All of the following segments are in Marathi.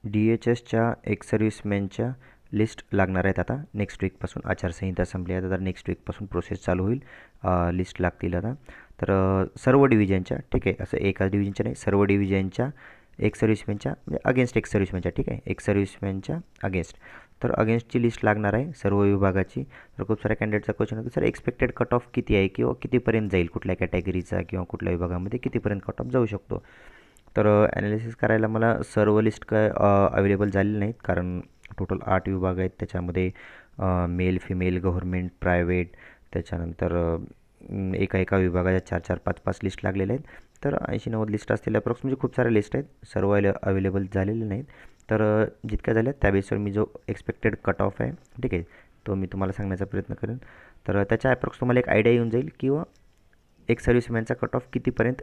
DHSच्या एक्स सर्व्हिसमॅनच्या लिस्ट लागणार आहेत आता नेक्स्ट वीकपासून. आचारसंहिता संपली आहे, आता नेक्स्ट वीकपासून प्रोसेस चालू होईल. लिस्ट लागतील आता. तर सर्व डिव्हिजनच्या, ठीक आहे, असं एकाच डिव्हिजनच्या नाही, सर्व डिव्हिजनच्या एक्स सर्व्हिसमॅनच्या म्हणजे अगेन्स्ट एक्स सर्व्हिसमॅनच्या, ठीक आहे, एक्स सर्व्हिसमॅनच्या अगेन्स्ट. तर अगेन्स्टची लिस्ट लागणार आहे सर्व विभागाची. तर खूप साऱ्या कॅन्डिडेटचा क्वेश्चन होता, सर एक्सपेक्टेड कट ऑफ किती आहे किंवा कितीपर्यंत जाईल, कुठल्या कॅटेगरीचा किंवा कुठल्या विभागामध्ये कितीपर्यंत कट ऑफ जाऊ शकतो. तर ॲनालिसिस करायला मला सर्व लिस्ट काय अवेलेबल झालेली नाहीत, कारण टोटल 8 विभाग आहेत. त्याच्यामध्ये मेल, फिमेल, गव्हर्मेंट, प्रायव्हेट, त्याच्यानंतर एका एका विभागाच्या 4-4, 5-5 लिस्ट लागलेल्या आहेत. तर 80-90 लिस्ट असतील अप्रॉक्स, म्हणजे खूप साऱ्या लिस्ट आहेत, सर्व अवेलेबल झालेले नाहीत. तर जितक्या झाल्या त्या बेसवर मी जो एक्सपेक्टेड कट ऑफ आहे, ठीक आहे, तो मी तुम्हाला सांगण्याचा प्रयत्न करेन. तर त्याच्या अप्रॉक्स तुम्हाला एक आयडिया येऊन जाईल किंवा एक सर्व्हिसमॅनचा कट ऑफ कितीपर्यंत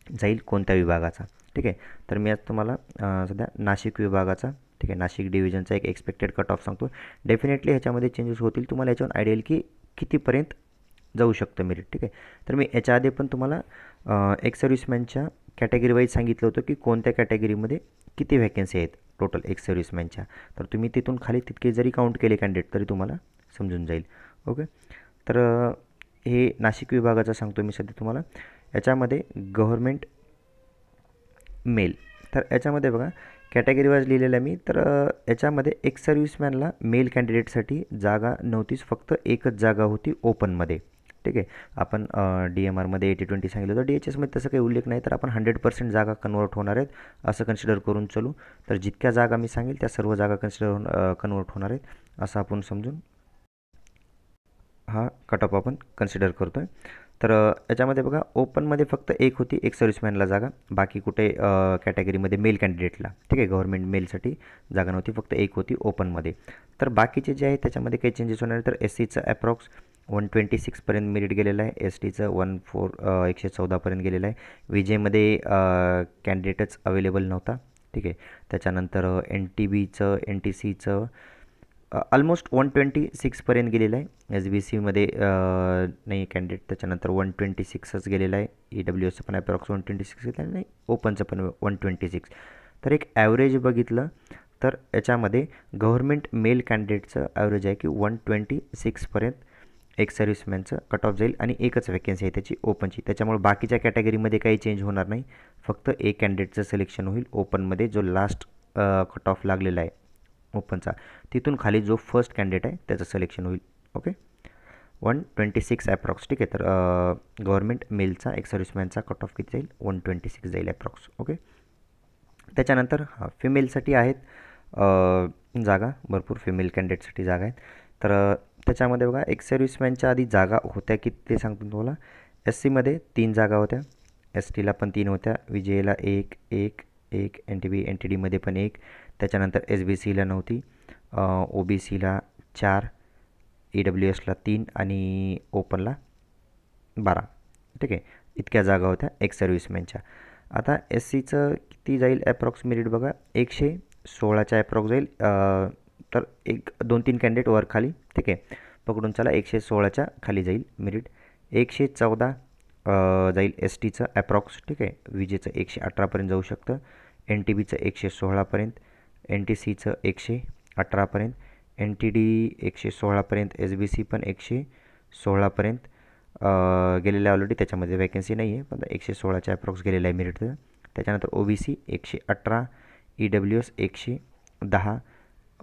जाईल कोणत्या विभागाचा, ठीक आहे. तर मी आज तुम्हाला सध्या नाशिक विभागाचा, ठीक आहे, नाशिक डिव्हिजनचा एक एक्सपेक्टेड कट ऑफ सांगतो. डेफिनेटली ह्याच्यामध्ये चेंजेस होतील, तुम्हाला याच्यावर आयडिया येईल की कितीपर्यंत जाऊ शकतं मेरिट, ठीक आहे. तर मी याच्या आधी पण तुम्हाला एक सर्व्हिसमॅनच्या कॅटेगरी वाईज सांगितलं होतं की कोणत्या कॅटेगरीमध्ये किती व्हॅकन्सी आहेत टोटल एक सर्व्हिसमॅनच्या. तर तुम्ही तिथून खाली तितके जरी काउंट केले कॅन्डिडेट तरी तुम्हाला समजून जाईल. ओके. तर हे नाशिक विभागाचं सांगतो मी सध्या तुम्हाला. याच्यामध्ये गव्हर्मेंट मेल, तर याच्यामध्ये बघा कॅटेगरी वाईज लिहिलेलं आहे मी. तर याच्यामध्ये एक सर्व्हिसमॅनला मेल कॅन्डिडेटसाठी जागा नव्हतीच, फक्त एकच जागा होती ओपनमध्ये, ठीक आहे. आपण DMRमध्ये 80-20 सांगितलं होतं, DHSमध्ये तसं काही उल्लेख नाही. तर आपण 100% जागा कन्वर्ट होणार आहेत असं कन्सिडर करून चालू. तर जितक्या जागा मी सांगेल त्या सर्व जागा कन्वर्ट होणार आहेत असं आपण समजून हा कट ऑफ आपण कन्सिडर करतो आहे. तर याच्यामध्ये बघा ओपनमध्ये फक्त एक होती एक सर्व्हिसमॅनला जागा, बाकी कुठे कॅटेगरीमध्ये मेल कॅन्डिडेटला, ठीक आहे, गव्हर्मेंट मेलसाठी जागा नव्हती, फक्त एक होती ओपनमध्ये. तर बाकीचे जे आहे त्याच्यामध्ये काही चेंजेस होणार आहे. तर SCचं ॲप्रॉक्स 126पर्यंत मेरिट गेलेलं आहे, STचं 114पर्यंत गेलेलं आहे. विजेमध्ये कॅन्डिडेटच अवेलेबल नव्हता, ठीक आहे. त्याच्यानंतर NTBचं NTCचं ऑलमोस्ट 126पर्यंत गेलेलं आहे. SBCमध्ये नाही कॅन्डिडेट, त्याच्यानंतर 126च गेलेलं आहे. EWSचं पण ॲप्रॉक्स 126 घेतलं आहे, नाही ओपनचं पण 126. तर एक ॲव्हरेज बघितलं तर याच्यामध्ये गव्हर्मेंट मेल कॅन्डिडेटचं ॲव्हरेज आहे की 126पर्यंत एक सर्व्हिसमॅनचं कट ऑफ जाईल आणि एकच वॅकन्सी आहे त्याची ओपनची. त्याच्यामुळे बाकीच्या कॅटेगरीमध्ये काही चेंज होणार नाही, फक्त एक कॅन्डिडेटचं सिलेक्शन होईल ओपनमध्ये, जो लास्ट कट ऑफ लागलेला आहे ओपनचा. तिथून खाली जो फर्स्ट कॅन्डिडेट आहे त्याचं सिलेक्शन होईल. ओके. 126 ॲप्रॉक्स, ठीक आहे. तर गव्हर्मेंट मेलचा एक सर्व्हिसमॅनचा कट ऑफ किती जाईल, 126 जाईल ॲप्रॉक्स. ओके. त्याच्यानंतर फिमेलसाठी आहेत जागा, भरपूर फिमेल कॅन्डिडेटसाठी जागा आहेत. तर त्याच्यामध्ये बघा एक सर्व्हिसमॅनच्या आधी जागा होत्या किती ते सांगतो तुम्हाला. SCमध्ये 3 जागा होत्या, STला पण 3 होत्या, विजेला 1, 1, 1, NTB NTDमध्ये पण 1. त्याच्यानंतर SBCला नव्हती, OBCला 4, EWSला 3 आणि ओपनला 12, ठीक आहे. इतक्या जागा होत्या एक सर्व्हिसमॅनच्या. आता SCचं किती जाईल ॲप्रॉक्स मेरिट बघा, 116च्या ॲप्रॉक्स जाईल. तर एक 2-3 कॅन्डिडेट वर खाली, ठीक आहे, पकडून चला 116च्या खाली जाईल मेरिट. 114 जाईल STचं ॲप्रॉक्स, ठीक आहे. विजेचं 118पर्यंत जाऊ शकतं, NTBचं 116पर्यंत, NTCचं 118पर्यंत, NTD 116पर्यंत, SBC पण 116पर्यंत गेलेलं आहे ऑलरेडी, त्याच्यामध्ये वॅकन्सी नाही आहे, पण 116च्या ॲप्रॉक्स गेलेलं आहे मेरिट. त्याच्यानंतर OBC 118, EWS 110,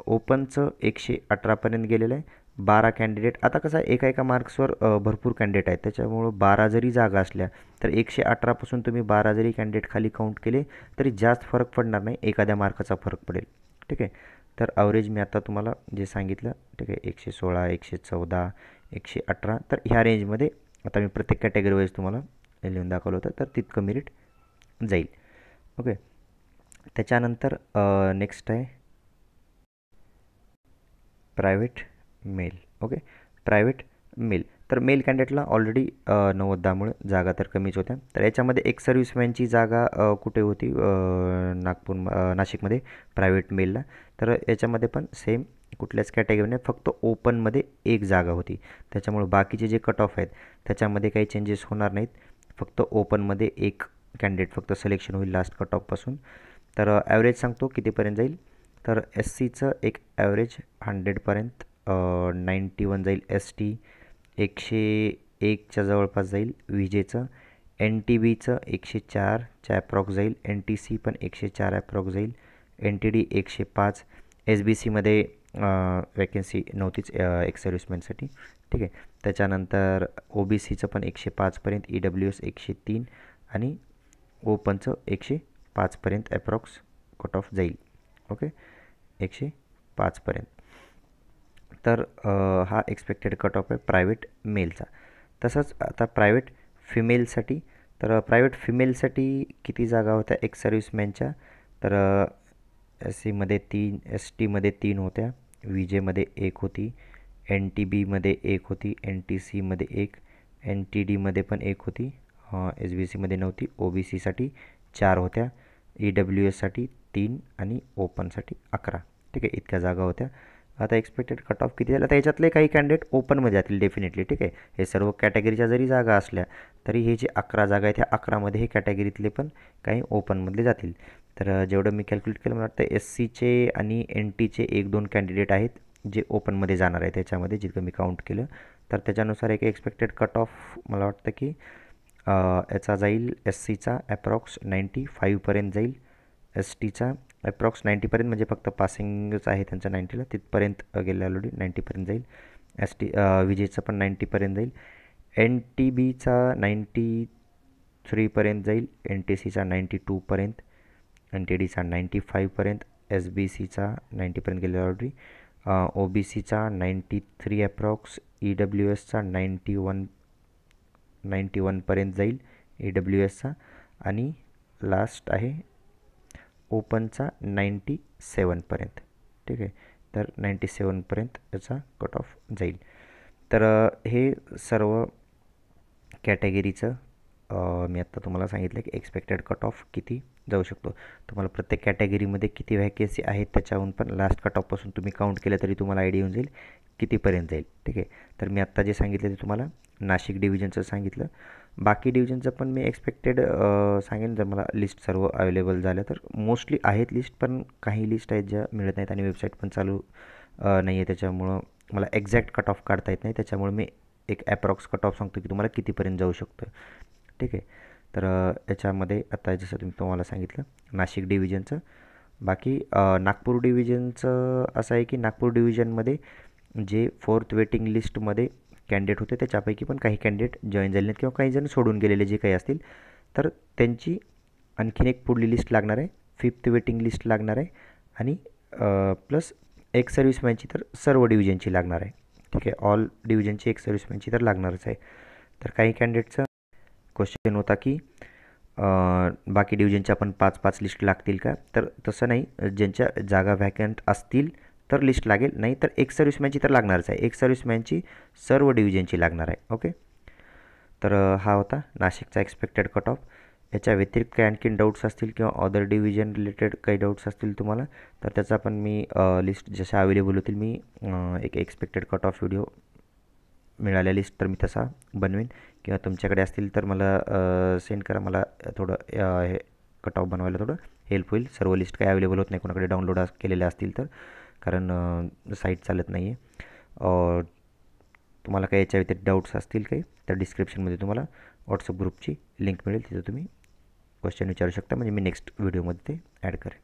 ओपनचं 118पर्यंत गेलेलं आहे. 12 कॅन्डिडेट. आता कसं आहे एका एका मार्क्सवर भरपूर कॅन्डिडेट आहेत, त्याच्यामुळं 12 जरी जागा असल्या तर 118पासून तुम्ही 12 जरी कॅन्डिडेट खाली काउंट केले तरी जास्त फरक पडणार नाही, एखाद्या मार्काचा फरक पडेल, ठीक आहे. तर ॲव्हरेज मी आता तुम्हाला जे सांगितलं, ठीक आहे, 116, 114, 118, तर ह्या रेंजमध्ये आता मी प्रत्येक कॅटेगरी वाईज तुम्हाला लिहून दाखवलं होतं, तर तितकं मेरिट जाईल. ओके. त्याच्यानंतर नेक्स्ट आहे private male. Okay. Private male, तर मेल कॅन्डिडेटला ऑलरेडी 90मुळे जागा तर कमीच होत्या. तर याच्यामध्ये एक सर्व्हिसमॅनची जागा कुठे होती, नाशिकमध्ये प्रायव्हेट मेलला. तर याच्यामध्ये पण सेम कुठल्याच कॅटेगरीने फक्त ओपनमध्ये एक जागा होती, त्याच्यामुळे बाकीचे जे कट ऑफ आहेत त्याच्यामध्ये काही चेंजेस होणार नाहीत, फक्त ओपनमध्ये एक कॅन्डिडेट फक्त सिलेक्शन होईल लास्ट कट ऑफपासून. तर ॲव्हरेज सांगतो कितीपर्यंत जाईल. तर एस सीचं एक ॲव्हरेज 100पर्यंत 91 जाईल. एस टी 101च्या जवळपास जाईल. विजेचं एन टी बीचं 104च्या ॲप्रॉक्स जाईल. एन टी सी पण 104 ॲप्रॉक्स जाईल. N t d 105. S b सीमध्ये वॅकन्सी नव्हतीच एक्स सर्व्हिसमॅनसाठी, ठीक आहे. त्याच्यानंतर ओ बी सीचं पण 105पर्यंत. ई डब्ल्यू एस 103 आणि ओपनचं 105पर्यंत ॲप्रॉक्स कट ऑफ जाईल. ओके, 105पर्यंत. तर हा एक्सपेक्टेड कट ऑफ आहे प्रायव्हेट मेलचा. तसंच आता प्रायव्हेट फिमेलसाठी, तर प्रायव्हेट फिमेलसाठी किती जागा होत्या एक्स सर्व्हिसमॅनच्या, तर एस सीमध्ये 3, एस टीमध्ये 3 होत्या, व्ही जेमध्ये 1 होती, एन टी बीमध्ये 1 होती, एन टी सीमध्ये 1, एन टी डीमध्ये पण 1 होती, एस बी सीमध्ये नव्हती. ओ बी सीसाठी 4 होत्या, ई डब्ल्यू एससाठी 3 आणि ओपनसाठी 11, ठीक आहे. इतक्या जागा होत्या. आता एक्सपेक्टेड कट ऑफ किती झाला, तर याच्यातले काही कॅन्डिडेट ओपनमध्ये जातील डेफिनेटली, ठीक आहे. हे सर्व कॅटेगरीच्या जरी जागा असल्या तरी हे जे 11 जागा आहेत, ह्या 11मध्ये हे कॅटेगरीतले पण काही ओपनमधले जातील. तर जेवढं मी कॅल्क्युलेट केलं मला वाटतं एस सीचे आणि एन टीचे 1-2 कॅन्डिडेट आहेत जे ओपनमध्ये जाणार आहे त्याच्यामध्ये, जितकं मी काउंट केलं. तर त्याच्यानुसार एक एक्सपेक्टेड कट ऑफ मला वाटतं की याचा जाईल. एस सीचा ॲप्रॉक्स 95पर्यंत जाईल. एस टीचा ॲप्रॉक्स 90पर्यंत, म्हणजे फक्त पासिंगच आहे त्यांचं 90ला, तिथपर्यंत गेलं ऑलरेडी, 90पर्यंत जाईल. एस टी विजेचं पण 90पर्यंत जाईल. एन टी बीचा 93पर्यंत जाईल. एन टी सीचा 92पर्यंत, एन टी डीचा 95पर्यंत, एस बी सीचा 90पर्यंत गेले ऑलरेडी, ओ बी सीचा 93 ॲप्रॉक्स, ई डब्ल्यू एसचा 91पर्यंत जाईल ई डब्ल्यू एसचा, आणि लास्ट आहे ओपनचा 97पर्यंत, ठीक आहे. तर 97पर्यंत याचा कट ऑफ जाईल. तर हे सर्व कॅटेगरीचं मी आत्ता तुम्हाला सांगितलं की एक्सपेक्टेड कट ऑफ किती जाऊ शकतो. तुम्हाला प्रत्येक कॅटेगरीमध्ये किती व्हॅकेन्सी आहेत त्याच्याहून पण लास्ट कट ऑफपासून तुम्ही काउंट केलं तरी तुम्हाला आयडिया येऊन जाईल कितीपर्यंत जाईल, ठीक आहे. तर मी आत्ता जे सांगितलं ते तुम्हाला नाशिक डिव्हिजनचं सांगितलं. बाकी डिव्हिजनचं पण मी एक्सपेक्टेड सांगेन जर मला लिस्ट सर्व अवेलेबल झालं तर. मोस्टली आहेत लिस्ट, पण काही लिस्ट आहेत ज्या मिळत नाहीत आणि वेबसाईट पण चालू नाही आहे, त्याच्यामुळं मला एक्झॅक्ट कट ऑफ काढता येत नाही. त्याच्यामुळे मी एक ॲप्रॉक्स कट ऑफ सांगतो की तुम्हाला कितीपर्यंत जाऊ शकतं, ठीक आहे. तर याच्यामध्ये आता जसं तुम्हाला सांगितलं नाशिक डिव्हिजनचं. बाकी नागपूर डिव्हिजनचं असं आहे की नागपूर डिव्हिजनमध्ये जे 4th वेटिंग लिस्टमध्ये कॅन्डिडेट होते त्याच्यापैकी पण काही कॅन्डिडेट जॉईन झाले नाहीत किंवा काही जण सोडून गेलेले जे काही असतील, तर त्यांची आणखीन एक पुढली लिस्ट लागणार आहे. 5th वेटिंग लिस्ट लागणार आहे आणि प्लस एक सर्व्हिसमॅनची तर सर्व डिव्हिजनची लागणार आहे, ठीक आहे. ऑल डिव्हिजनची एक सर्व्हिसमॅनची तर लागणारच आहे. तर काही कॅन्डिडेटचं क्वेश्चन होता की बाकी डिव्हिजनच्या पण 5-5 लिस्ट लागतील का, तर तसं नाही. ज्यांच्या जागा व्हॅकंट असतील तर लिस्ट लागेल, नाही तर एक सर्व्हिसमॅनची तर लागणारच आहे. एक सर्व्हिसमॅनची सर्व डिव्हिजनची लागणार आहे, ओके. तर हा होता नाशिकचा एक्सपेक्टेड कट ऑफ. याच्या व्यतिरिक्त काही आणखीन डाऊट्स असतील किंवा अदर डिव्हिजन रिलेटेड काही डाऊट्स असतील तुम्हाला, तर त्याचा पण मी लिस्ट जशा अवेलेबल होतील मी एक एक्सपेक्टेड कट ऑफ व्हिडिओ मिळाल्या लिस्ट तर मी तसा बनवेन, किंवा तुमच्याकडे असतील तर मला सेंड करा. मला थोडं हे कट ऑफ बनवायला थोडं हेल्प होईल. सर्व लिस्ट काही अवेलेबल होत नाही कोणाकडे डाउनलोड केलेल्या असतील तर, कारण साईट चालत नाही आहे. तुम्हाला काही याच्या व्यतिरिक्त डाऊट्स असतील काही तर डिस्क्रिप्शनमध्ये तुम्हाला व्हॉट्सअप ग्रुपची लिंक मिळेल, तिथं तुम्ही क्वेश्चन विचारू शकता, म्हणजे मी नेक्स्ट व्हिडिओमध्ये ते ॲड करेन.